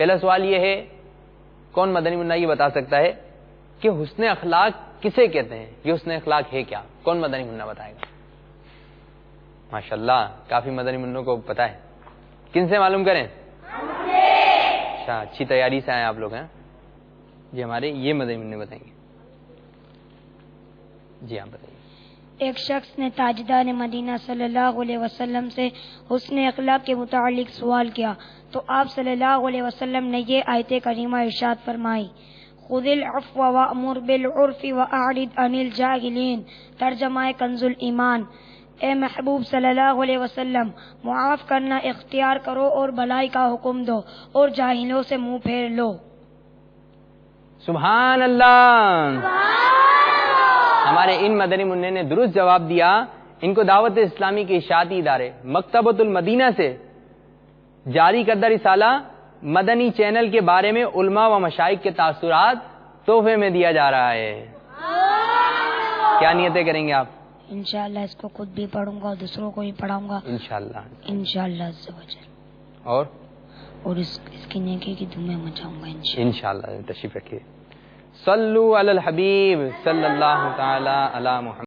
پہلا سوال یہ ہے، کون مدنی منا یہ بتا سکتا ہے کہ حسن اخلاق کسے کہتے ہیں؟ یہ حسن اخلاق ہے کیا؟ کون مدنی منا بتائے گا؟ ماشاءاللہ کافی مدنی منوں کو پتا ہے. کن سے معلوم کریں؟ اچھا، اچھی تیاری سے آئے آپ لوگ ہیں جی. ہمارے یہ مدنی منع بتائیں گے. جی آپ بتائیے. ایک شخص نے تاجدار مدینہ صلی اللہ علیہ وسلم سے حسن اخلاق کے متعلق سوال کیا تو آپ صلی اللہ علیہ وسلم نے یہ آیت کریمہ ارشاد فرمائی، خذ العفو وامر بالعرف واعرض عن الجاہلین. ترجمہ کنز الایمان، اے محبوب صلی اللہ علیہ وسلم، معاف کرنا اختیار کرو اور بھلائی کا حکم دو اور جاہلوں سے منہ پھیر لو. سبحان اللہ. ہمارے ان مدنی منع نے درست جواب دیا. ان کو دعوت اسلامی کے اشاعتی ادارے مکتبۃ المدینہ سے جاری کردہ رسالہ مدنی چینل کے بارے میں علماء و مشائخ کے تاثرات تحفے میں دیا جا رہا ہے. کیا نیتیں کریں گے آپ؟ انشاءاللہ اس کو خود بھی پڑھوں گا اور دوسروں کو بھی پڑھاؤں گا انشاءاللہ. اور اس کی نیکی کی دھومیں مچاؤں گا انشاءاللہ. تشریف رکھیے. صلو علی الحبیب صلی اللہ تعالی علی محمد.